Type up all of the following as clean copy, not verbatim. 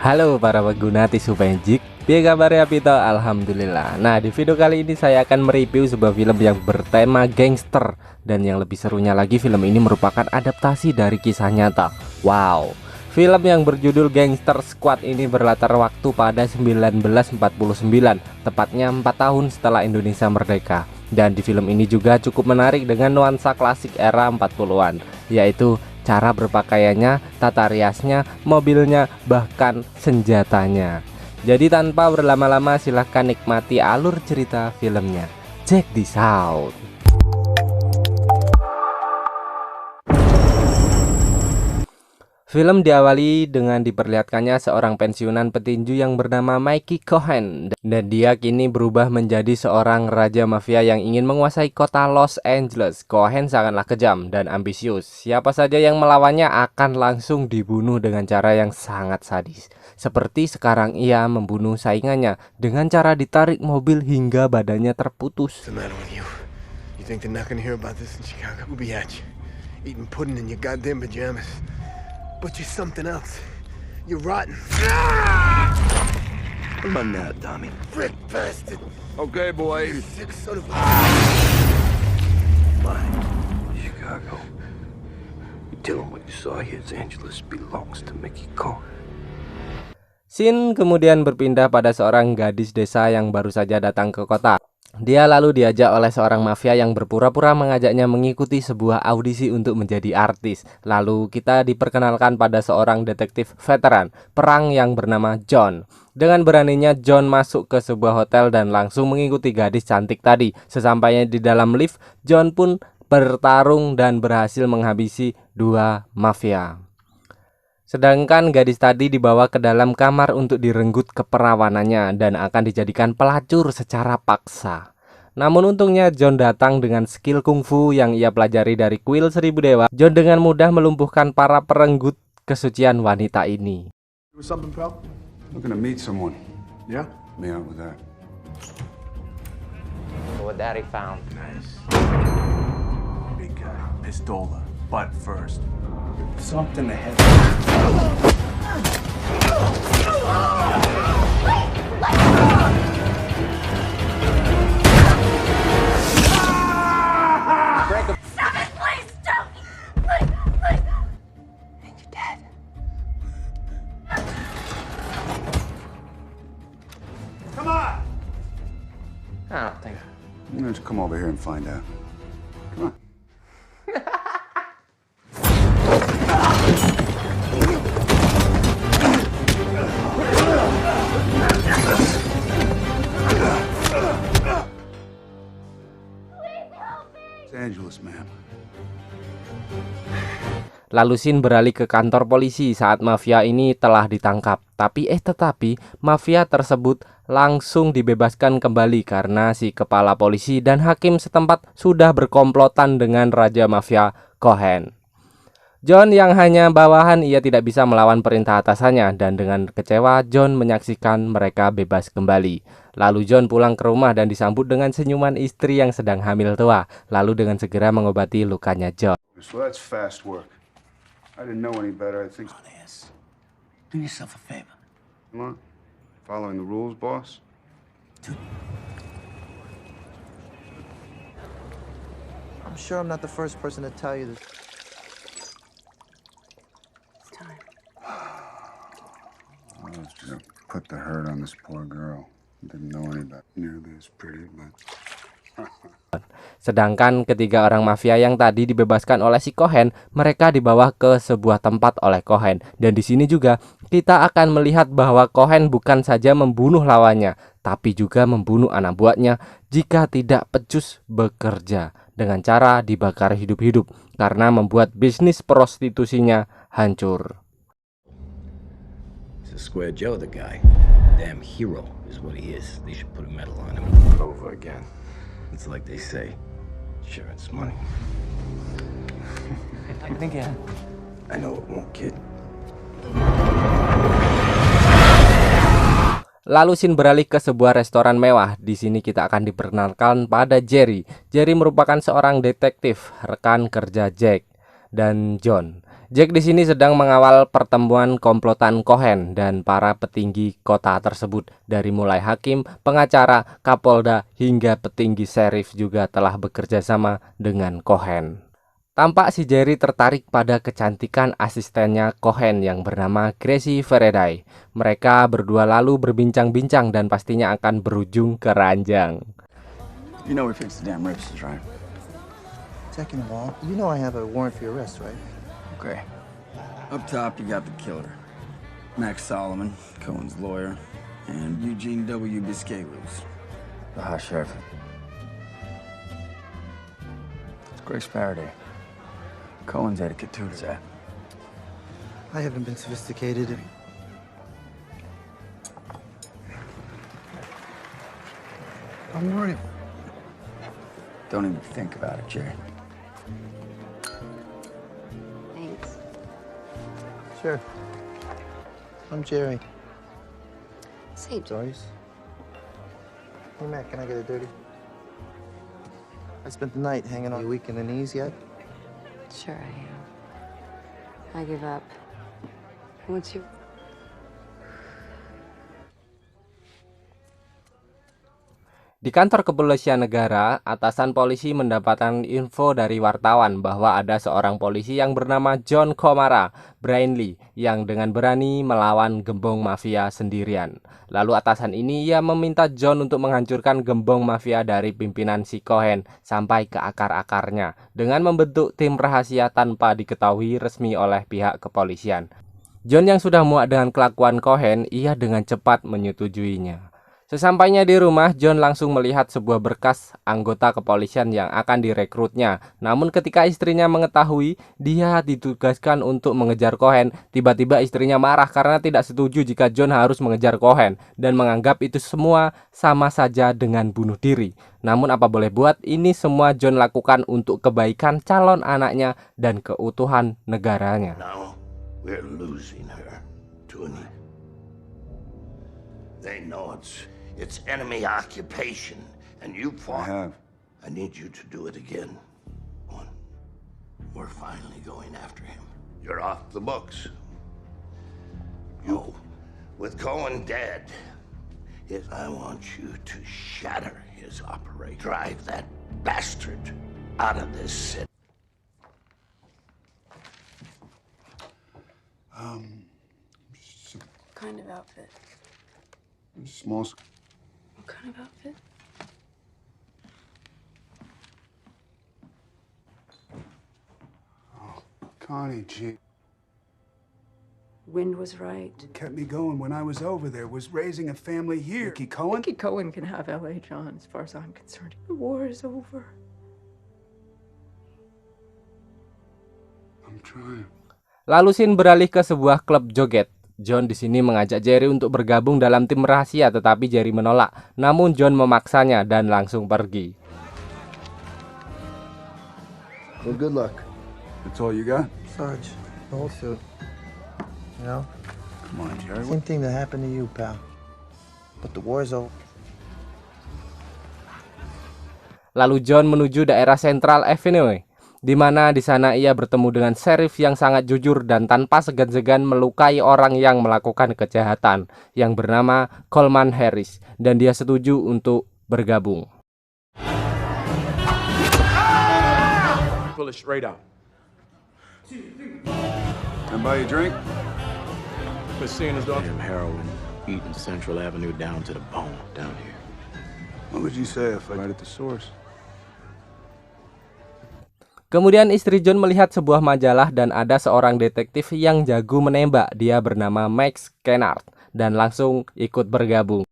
Halo para pengguna tisu magic, piye kabarnya Pito? Alhamdulillah. Nah, di video kali ini saya akan mereview sebuah film yang bertema gangster. Dan yang lebih serunya lagi, film ini merupakan adaptasi dari kisah nyata. Wow, film yang berjudul Gangster Squad ini berlatar waktu pada 1949, tepatnya 4 tahun setelah Indonesia merdeka. Dan di film ini juga cukup menarik dengan nuansa klasik era 40-an, yaitu cara berpakaiannya, tata riasnya, mobilnya, bahkan senjatanya. Jadi tanpa berlama-lama silahkan nikmati alur cerita filmnya. Check this out. Film diawali dengan diperlihatkannya seorang pensiunan petinju yang bernama Mikey Cohen, dan dia kini berubah menjadi seorang raja mafia yang ingin menguasai kota Los Angeles. Cohen sangatlah kejam dan ambisius. Siapa saja yang melawannya akan langsung dibunuh dengan cara yang sangat sadis. Seperti sekarang ia membunuh saingannya dengan cara ditarik mobil hingga badannya terputus. But you're something else. You're rotten. Come on now, Tommy. Frick bastard. Okay, boy. You sick son of a... Fine. Chicago. You tell him what you saw here. Los Angeles belongs to Mickey Cohen. Scene kemudian berpindah pada seorang gadis desa yang baru saja datang ke kota. Dia lalu diajak oleh seorang mafia yang berpura-pura mengajaknya mengikuti sebuah audisi untuk menjadi artis. Lalu kita diperkenalkan pada seorang detektif veteran perang yang bernama John. Dengan beraninya John masuk ke sebuah hotel dan langsung mengikuti gadis cantik tadi. Sesampainya di dalam lift, John pun bertarung dan berhasil menghabisi dua mafia. Sedangkan gadis tadi dibawa ke dalam kamar untuk direnggut keperawanannya dan akan dijadikan pelacur secara paksa. Namun untungnya John datang dengan skill kungfu yang ia pelajari dari kuil seribu dewa. John dengan mudah melumpuhkan para perenggut kesucian wanita ini. Looking to meet someone. Yeah? Me out with that. What Daddy found. Nice. Big guy. Pistola. Butt first. Something ahead. Stop it, please! Stop! Please, please! And you're dead. Come on! I don't think. Let's come over here and find out. Come on. Los Angeles, ma'am. Lalu scene beralih ke kantor polisi saat mafia ini telah ditangkap. Tetapi mafia tersebut langsung dibebaskan kembali karena si kepala polisi dan hakim setempat sudah berkomplotan dengan raja mafia Cohen. John yang hanya bawahan, ia tidak bisa melawan perintah atasannya, dan dengan kecewa John menyaksikan mereka bebas kembali. Lalu John pulang ke rumah dan disambut dengan senyuman istri yang sedang hamil tua. Lalu dengan segera mengobati lukanya John. So that's fast work. I didn't know any better. I think. Do yourself a favor. Come on. Following the rules, boss. I'm sure I'm not the first person to tell you this. It's time. I was gonna put the hurt on this poor girl. Didn't know any better. Nearly as pretty, but. Sedangkan ketiga orang mafia yang tadi dibebaskan oleh si Cohen, mereka dibawa ke sebuah tempat oleh Cohen. Dan di sini juga kita akan melihat bahwa Cohen bukan saja membunuh lawannya, tapi juga membunuh anak buahnya jika tidak becus bekerja dengan cara dibakar hidup-hidup karena membuat bisnis prostitusinya hancur. It's a Square Joe, the guy. Damn hero is what he is. They should put a medal on him. Over again. It's like they say, insurance money. I think yeah. I know it won't, kid. Lalu scene beralih ke sebuah restoran mewah. Di sini kita akan diperkenalkan pada Jerry. Jerry merupakan seorang detektif, rekan kerja Jack dan John. Jack di sini sedang mengawal pertemuan komplotan Cohen dan para petinggi kota tersebut. Dari mulai hakim, pengacara, kapolda, hingga petinggi sheriff juga telah bekerja sama dengan Cohen. Tampak si Jerry tertarik pada kecantikan asistennya Cohen yang bernama Gracie Faraday. Mereka berdua lalu berbincang-bincang dan pastinya akan berujung ke ranjang. You know we fixed the damn races, right? Second of all, you know I have a warrant for your arrest, right? Okay. Up top, you got the killer. Max Solomon, Cohen's lawyer, and Eugene W. Biscaylos, the hot sheriff. It's Grace Faraday. Cohen's etiquette too, does that? I haven't been sophisticated. Don't worry. Don't even think about it, Jerry. Thanks. Sure. I'm Jerry. Say, Doris. Hey, Matt, can I get a dirty? I spent the night hanging on your weak in the knees yet? sure I am. I give up. What's your... Di kantor kepolisian negara, atasan polisi mendapatkan info dari wartawan bahwa ada seorang polisi yang bernama John Komara Brainley yang dengan berani melawan gembong mafia sendirian. Lalu atasan ini ia meminta John untuk menghancurkan gembong mafia dari pimpinan si Cohen sampai ke akar-akarnya dengan membentuk tim rahasia tanpa diketahui resmi oleh pihak kepolisian. John yang sudah muak dengan kelakuan Cohen, ia dengan cepat menyetujuinya. Sesampainya di rumah, John langsung melihat sebuah berkas anggota kepolisian yang akan direkrutnya. Namun ketika istrinya mengetahui dia ditugaskan untuk mengejar Cohen, tiba-tiba istrinya marah karena tidak setuju jika John harus mengejar Cohen dan menganggap itu semua sama saja dengan bunuh diri. Namun apa boleh buat, ini semua John lakukan untuk kebaikan calon anaknya dan keutuhan negaranya. Now we're losing her to an... They know it's enemy occupation, and you fought. I have. I need you to do it again. We're finally going after him. You're off the books. You, with Cohen dead, I want you to shatter his operation. Drive that bastard out of this city. What kind of outfit? Small. What kind of outfit? Connie, gee. Wind was right. What kept me going when I was over there was raising a family here. Mickey Cohen? Mickey Cohen can have L.A. John as far as I'm concerned. The war is over. I'm trying. Lalu scene beralih ke sebuah klub joget. John di sini mengajak Jerry untuk bergabung dalam tim rahasia, tetapi Jerry menolak. Namun John memaksanya dan langsung pergi. Well, good luck. That's all you got? Sarge, the whole suit. You know? Come on, Jerry. Same thing that happened to you, pal. But the war's over. Lalu John menuju daerah Central Avenue, di mana di sana ia bertemu dengan sheriff yang sangat jujur dan tanpa segan-segan melukai orang yang melakukan kejahatan yang bernama Coleman Harris, dan dia setuju untuk bergabung. Pull it straight out. Can I buy you a drink? Been seeing us, dog. Damn heroin eating Central Avenue down to the bone down here. What would you say if I right at the source? Kemudian istri John melihat sebuah majalah dan ada seorang detektif yang jago menembak. Dia bernama Max Kennard dan langsung ikut bergabung.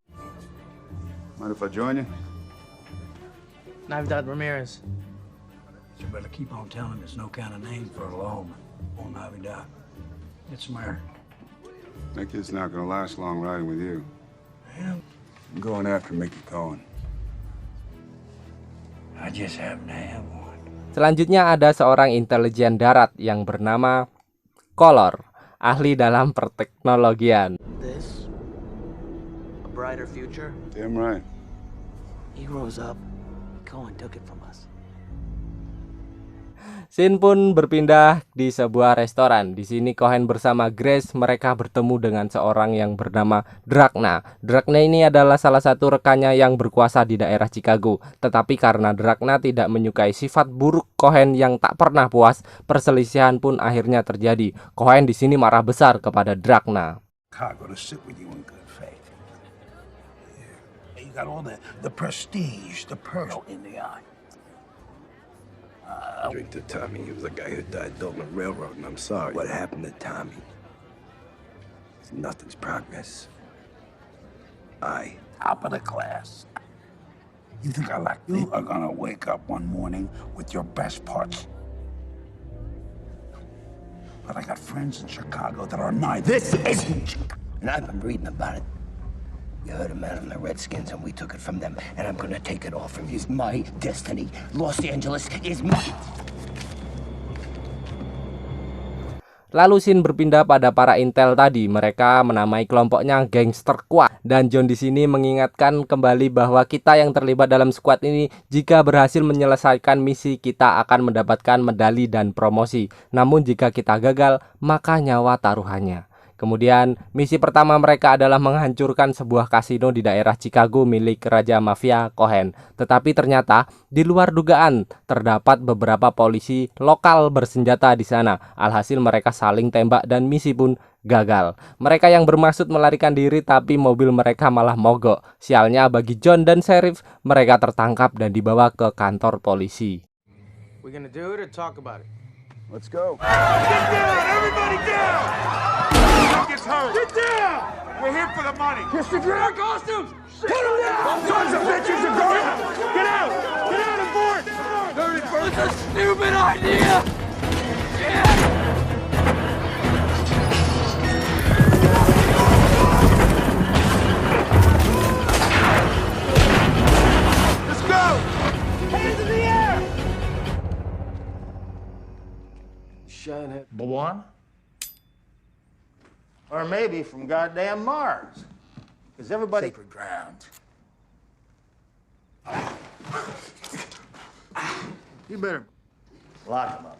Mind if I join you? Navidad Ramirez. You better keep on telling there's no kind of name for a lawman on Navidad. It's America. That kid's not gonna last long riding with you. Yeah. I'm going after Mickey Cohen. I just happen to have one. Selanjutnya ada seorang intelijen darat yang bernama Collor, ahli dalam perteknologian. This? A brighter future? Damn right. He grows up. Cohen took it from us. Scene pun berpindah di sebuah restoran. Di sini Cohen bersama Grace mereka bertemu dengan seorang yang bernama Dragna. Dragna ini adalah salah satu rekannya yang berkuasa di daerah Chicago. Tetapi karena Dragna tidak menyukai sifat buruk Cohen yang tak pernah puas, perselisihan pun akhirnya terjadi. Cohen di sini marah besar kepada Dragna. Chicago to sit with you in good faith. Yeah. You got all the prestige, the pearl in the eye. Drink to Tommy. He was the guy who died building a railroad, and I'm sorry. What happened to Tommy? Nothing's progress. Top of the class. You think I like you are gonna wake up one morning with your best parts? But I got friends in Chicago that are neither. This isn't. And I've been reading about it. You heard a man on the Redskins, and we took it from them, and I'm gonna take it all from you. It's my destiny. Los Angeles is mine. Lalu scene berpindah pada para intel tadi. Mereka menamai kelompoknya Gangster Squad. Dan John di sini mengingatkan kembali bahwa kita yang terlibat dalam squad ini, jika berhasil menyelesaikan misi, kita akan mendapatkan medali dan promosi. Namun jika kita gagal, maka nyawa taruhannya. Kemudian misi pertama mereka adalah menghancurkan sebuah kasino di daerah Chicago milik Raja Mafia Cohen. Tetapi ternyata di luar dugaan terdapat beberapa polisi lokal bersenjata di sana. Alhasil mereka saling tembak dan misi pun gagal. Mereka yang bermaksud melarikan diri tapi mobil mereka malah mogok. Sialnya bagi John dan Sheriff, mereka tertangkap dan dibawa ke kantor polisi. We gonna do it or talk about it? Let's go. Get down! Everybody down! Who gets hurt? Get down! We're here for the money. Your security costumes! Put them down! Sons of bitches are going! Get out! Get out and board! 31st. It's a stupid idea! Let's go! Hands in the air! Shinehead. One? Or maybe from goddamn Mars. Because everybody... Sacred ground. You better lock him up.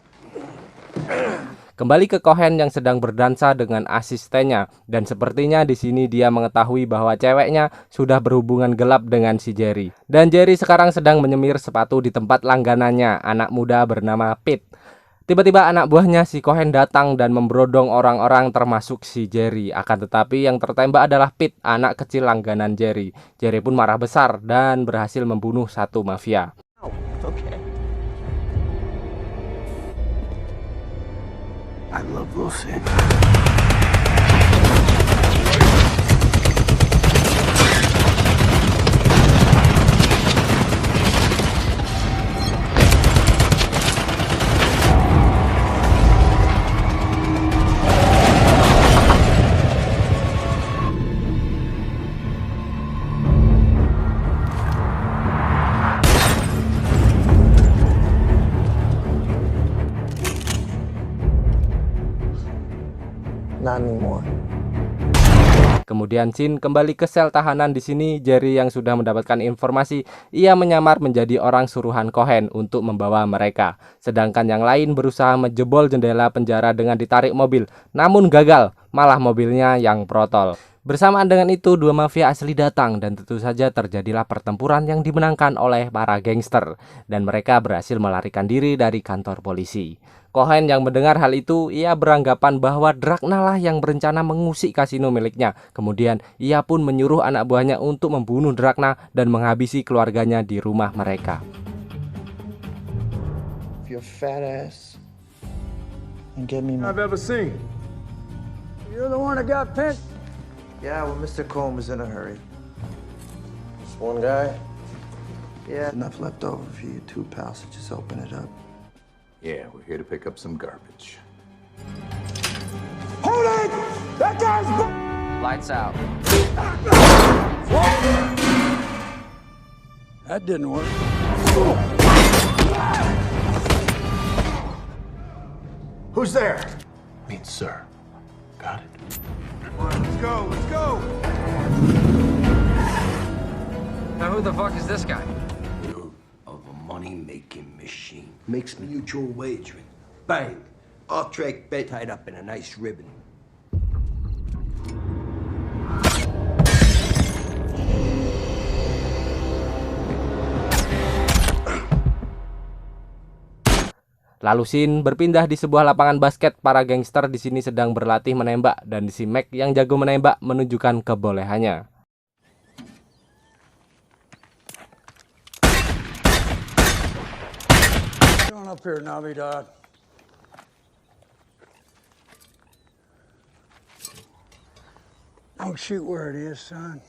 Kembali ke Cohen yang sedang berdansa dengan asistennya, dan sepertinya di sini dia mengetahui bahwa ceweknya sudah berhubungan gelap dengan si Jerry. Dan Jerry sekarang sedang menyemir sepatu di tempat langganannya, anak muda bernama Pete. Tiba-tiba anak buahnya si Cohen datang dan memberodong orang-orang termasuk si Jerry. Akan tetapi yang tertembak adalah Pete, anak kecil langganan Jerry. Jerry pun marah besar dan berhasil membunuh satu mafia. Okay. I love Los Angeles. Not anymore. Kemudian scene kembali ke sel tahanan. Di sini Jerry yang sudah mendapatkan informasi, ia menyamar menjadi orang suruhan Cohen untuk membawa mereka. Sedangkan yang lain berusaha menjebol jendela penjara dengan ditarik mobil, namun gagal, malah mobilnya yang protol. Bersamaan dengan itu, dua mafia asli datang dan tentu saja terjadilah pertempuran yang dimenangkan oleh para gangster dan mereka berhasil melarikan diri dari kantor polisi. Cohen yang mendengar hal itu, ia beranggapan bahwa Dragna lah yang berencana mengusik kasino miliknya. Kemudian ia pun menyuruh anak buahnya untuk membunuh Dragna dan menghabisi keluarganya di rumah mereka. Your fat ass and get me my... I've ever seen. You're the one that got pinched. Yeah, well, Mr. Cohen was in a hurry. Just one guy? Yeah. Enough left over for you two, pal, so just open it up. Yeah, we're here to pick up some garbage. Hold it! That guy's... Lights out. That didn't work. Who's there? Me, sir. Got it. Come on, let's go, let's go! Now who the fuck is this guy? Of a money-making machine. Makes mutual wagering. Bang. Off-track bed tied up in a nice ribbon. Lalu scene berpindah di sebuah lapangan basket. Para gangster di sini sedang berlatih menembak dan si Mac yang jago menembak menunjukkan kebolehannya. Going up here, Navidad. Don't shoot where it is, son.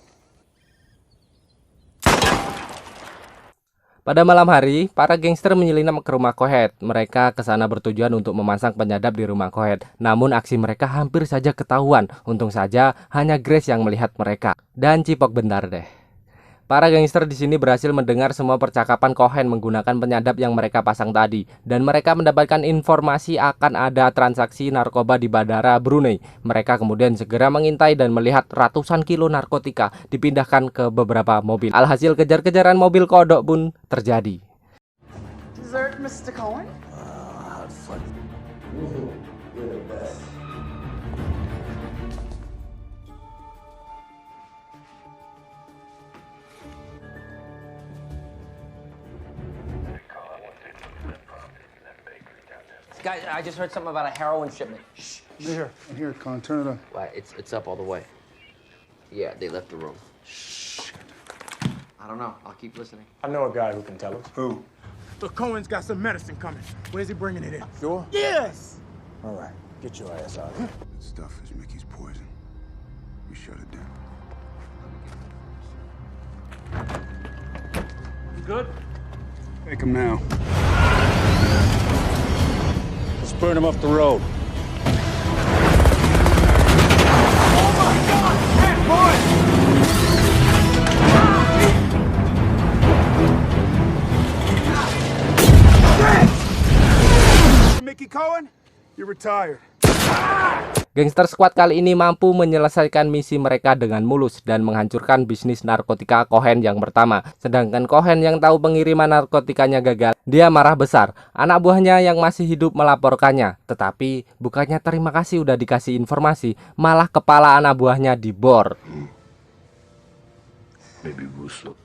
Pada malam hari, para gangster menyelinap ke rumah Cohet. Mereka ke sana bertujuan untuk memasang penyadap di rumah Cohet. Namun aksi mereka hampir saja ketahuan. Untung saja hanya Grace yang melihat mereka. Dan cipok bentar deh. Para gangster di sini berhasil mendengar semua percakapan Cohen menggunakan penyadap yang mereka pasang tadi. Dan mereka mendapatkan informasi akan ada transaksi narkoba di bandara Brunei. Mereka kemudian segera mengintai dan melihat ratusan kilo narkotika dipindahkan ke beberapa mobil. Alhasil kejar-kejaran mobil kodok pun terjadi. Dessert, Mr. Cohen? You're the best. Guys, I just heard something about a heroin shipment. Shh. Here, Con, turn it up. Why, it's up all the way. Yeah, they left the room. Shh. I don't know. I'll keep listening. I know a guy who can tell us. Who? The Cohen's got some medicine coming. Where's he bringing it in? Sure? Yes! All right, get your ass out of here. That stuff is Mickey's poison. We shut it down. You good? Take him now. Let's burn him off the road. Mickey Cohen, you're retired. Gangster Squad kali ini mampu menyelesaikan misi mereka dengan mulus dan menghancurkan bisnis narkotika Cohen yang pertama. Sedangkan Cohen yang tahu pengiriman narkotikanya gagal, dia marah besar. Anak buahnya yang masih hidup melaporkannya. Tetapi bukannya terima kasih udah dikasih informasi, malah kepala anak buahnya dibor. Maybe Russo.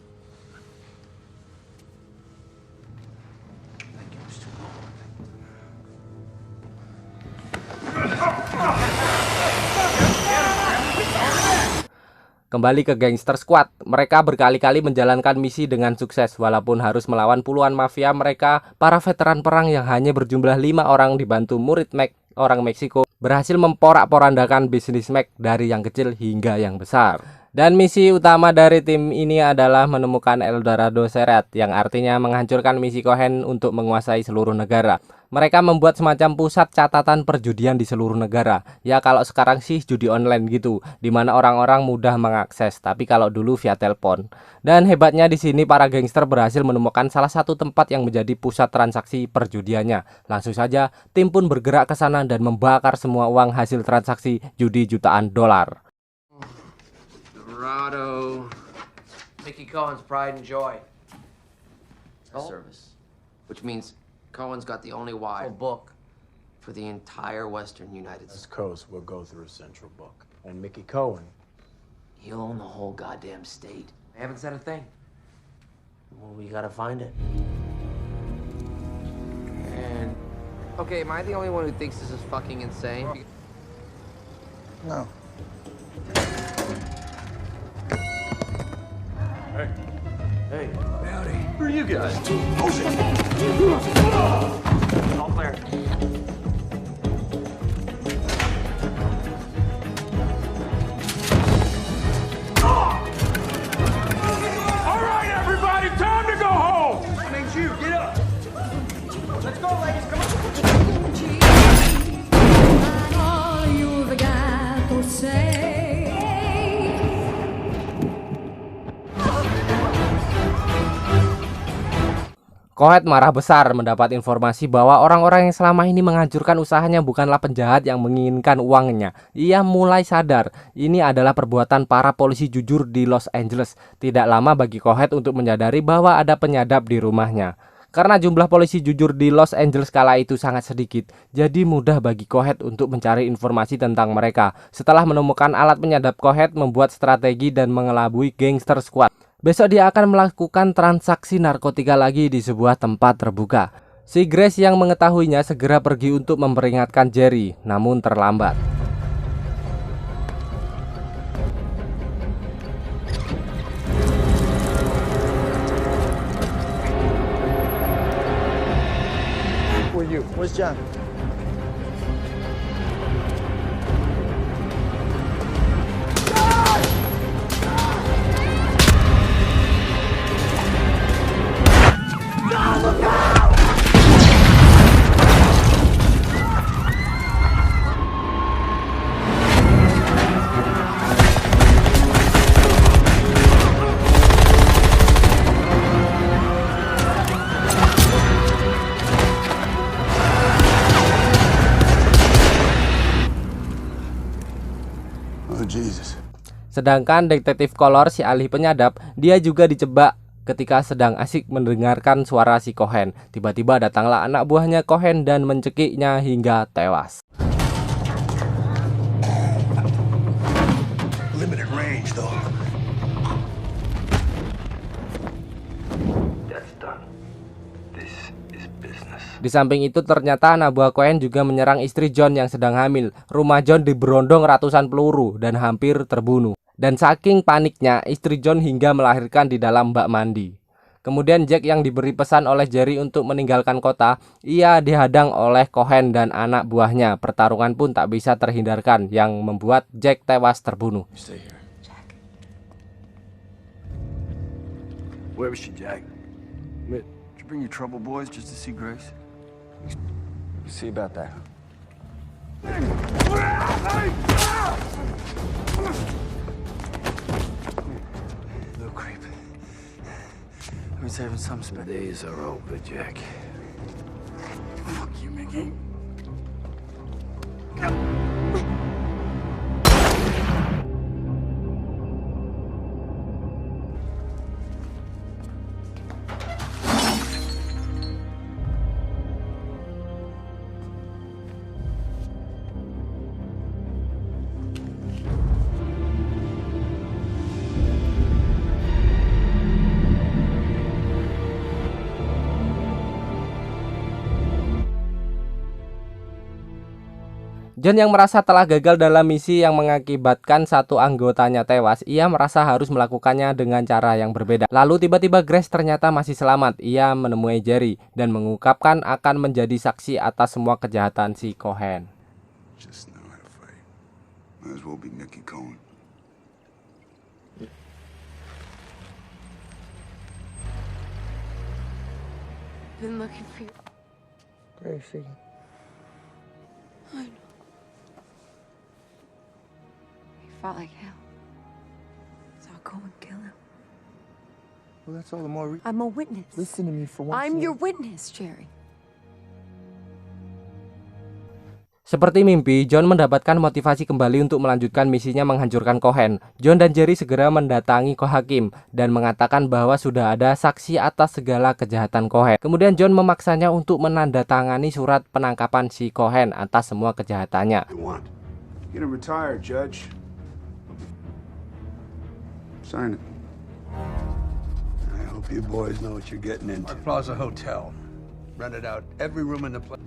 Kembali ke Gangster Squad, mereka berkali-kali menjalankan misi dengan sukses. Walaupun harus melawan puluhan mafia, mereka, para veteran perang yang hanya berjumlah 5 orang dibantu murid Mac, orang Meksiko, berhasil memporak-porandakan bisnis Mac dari yang kecil hingga yang besar. Dan misi utama dari tim ini adalah menemukan El Dorado Seret, yang artinya menghancurkan misi Cohen untuk menguasai seluruh negara. Mereka membuat semacam pusat catatan perjudian di seluruh negara. Ya kalau sekarang sih judi online gitu, dimana orang-orang mudah mengakses. Tapi kalau dulu via telepon. Dan hebatnya di sini para gangster berhasil menemukan salah satu tempat yang menjadi pusat transaksi perjudiannya. Langsung saja tim pun bergerak ke sana dan membakar semua uang hasil transaksi judi jutaan dolar. Dorado. Mickey Cohen's pride and joy. Service. Which means Cohen's got the only wide book for the entire western United States. West Coast will go through a central book. And Mickey Cohen, He'll own the whole goddamn state. I haven't said a thing. Well, we gotta find it. And... Okay, am I the only one who thinks this is fucking insane? No. Hey. Howdy. Who are you guys? All clear. All right, everybody, time to go home! That means you, get up! Let's go, ladies, come on! All you've got to say. Cohen marah besar mendapat informasi bahwa orang-orang yang selama ini menghancurkan usahanya bukanlah penjahat yang menginginkan uangnya. Ia mulai sadar ini adalah perbuatan para polisi jujur di Los Angeles. Tidak lama bagi Cohen untuk menyadari bahwa ada penyadap di rumahnya. Karena jumlah polisi jujur di Los Angeles kala itu sangat sedikit, jadi mudah bagi Coheed untuk mencari informasi tentang mereka. Setelah menemukan alat penyadap, Coheed membuat strategi dan mengelabui gangster squad. Besok dia akan melakukan transaksi narkotika lagi di sebuah tempat terbuka. Si Grace yang mengetahuinya segera pergi untuk memperingatkan Jerry, namun terlambat. Where's John? Sedangkan detektif Kolor, si ahli penyadap, dia juga dicebak ketika sedang asik mendengarkan suara si Cohen. Tiba-tiba datanglah anak buahnya Cohen dan mencekiknya hingga tewas. Limited range, though. That's done. This is business. Di samping itu ternyata anak buah Cohen juga menyerang istri John yang sedang hamil. Rumah John diberondong ratusan peluru dan hampir terbunuh. Dan saking paniknya, istri John hingga melahirkan di dalam bak mandi. Kemudian Jack yang diberi pesan oleh Jerry untuk meninggalkan kota, ia dihadang oleh Cohen dan anak buahnya. Pertarungan pun tak bisa terhindarkan yang membuat Jack tewas terbunuh. Jack. Where was she, Jack? Did you bring your trouble boys just to see Grace? See about that. Little creep. We're saving some spare. Days are over, Jack. Fuck you, Mickey. John yang merasa telah gagal dalam misi yang mengakibatkan satu anggotanya tewas, ia merasa harus melakukannya dengan cara yang berbeda. Lalu tiba-tiba Grace ternyata masih selamat. Ia menemui Jerry dan mengungkapkan akan menjadi saksi atas semua kejahatan si Cohen. Just know how to fight. Might as well be Mickey Cohen. Been looking for you. Gracie. I know. He fought like hell. So I'll go and kill him. Well, that's all the more I'm a witness. Listen to me for once. I'm your witness, Jerry. Seperti mimpi, John mendapatkan motivasi kembali untuk melanjutkan misinya menghancurkan Cohen. John dan Jerry segera mendatangi hakim dan mengatakan bahwa sudah ada saksi atas segala kejahatan Cohen. Kemudian John memaksanya untuk menandatangani surat penangkapan si Cohen atas semua kejahatannya. Get him retired, Judge. Sign it. I hope you boys know what you're getting into. Plaza Hotel. Rented out every room in the place.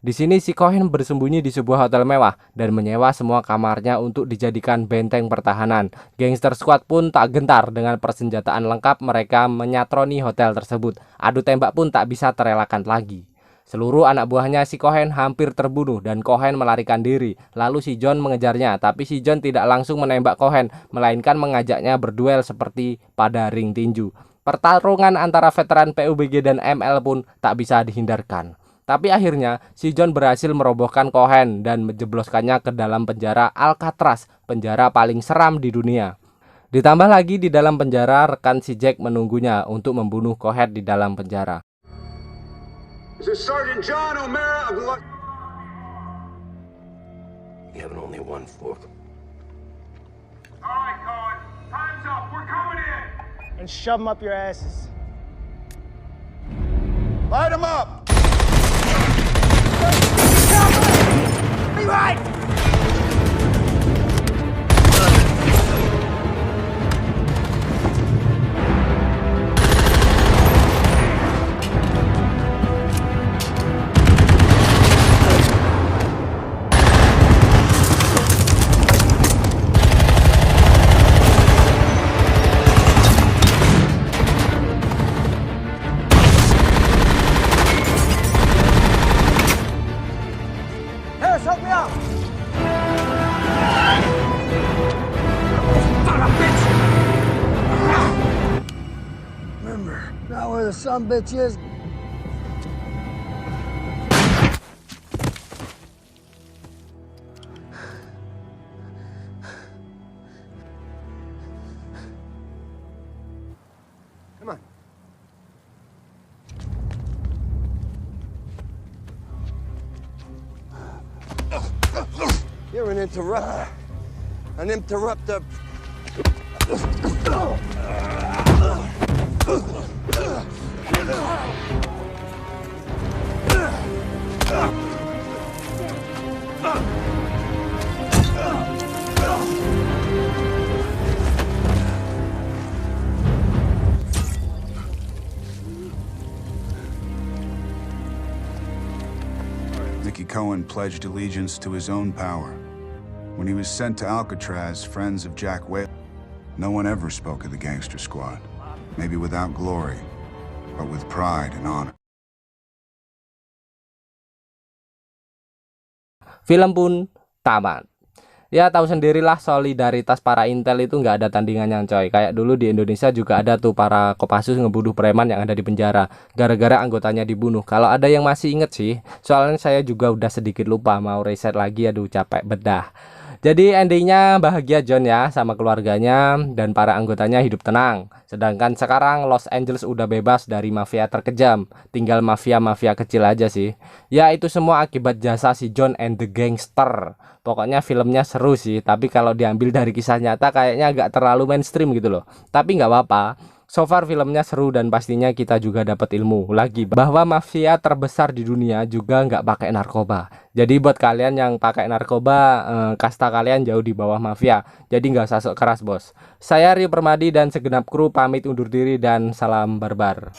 Di sini si Cohen bersembunyi di sebuah hotel mewah dan menyewa semua kamarnya untuk dijadikan benteng pertahanan. Gangster squad pun tak gentar dengan persenjataan lengkap, mereka menyatroni hotel tersebut. Adu tembak pun tak bisa terelakkan lagi. Seluruh anak buahnya si Cohen hampir terbunuh dan Cohen melarikan diri. Lalu si John mengejarnya, tapi si John tidak langsung menembak Cohen, melainkan mengajaknya berduel seperti pada ring tinju. Pertarungan antara veteran PUBG dan ML pun tak bisa dihindarkan. Tapi akhirnya si John berhasil merobohkan Cohen dan menjebloskannya ke dalam penjara Alcatraz, penjara paling seram di dunia. Ditambah lagi di dalam penjara rekan si Jack menunggunya untuk membunuh Cohen di dalam penjara. This is Sergeant John O'Mara of the... You have only one fork. All right, Cohen. Time's up. We're coming in. And shove them up your asses. Light him up! Be right! Harris, help me out! Son of a bitch! Remember, not where the son bitch is. Come on. You're an interrupter. An interrupter. Mickey Cohen pledged allegiance to his own power. When he was sent to Alcatraz, friends of Jack Whale, no one ever spoke of the gangster squad. Maybe without glory, but with pride and honor. Film pun tamat. Ya tahu sendirilah, solidaritas para intel itu nggak ada tandingannya coy. Kayak dulu di Indonesia juga ada tuh para Kopassus ngebunuh preman yang ada di penjara gara-gara anggotanya dibunuh. Kalau ada yang masih inget sih, soalnya saya juga udah sedikit lupa, mau riset lagi, aduh capek bedah. Jadi endingnya bahagia John ya sama keluarganya dan para anggotanya hidup tenang. Sedangkan sekarang Los Angeles udah bebas dari mafia terkejam. Tinggal mafia-mafia kecil aja sih. Ya itu semua akibat jasa si John and the Gangster. Pokoknya filmnya seru sih. Tapi kalau diambil dari kisah nyata kayaknya agak terlalu mainstream gitu loh. Tapi nggak apa-apa. So far filmnya seru dan pastinya kita juga dapat ilmu lagi bahwa mafia terbesar di dunia juga nggak pakai narkoba. Jadi buat kalian yang pakai narkoba, kasta kalian jauh di bawah mafia. Jadi nggak usah sok keras bos. Saya Rio Permadi dan segenap kru pamit undur diri dan salam barbar.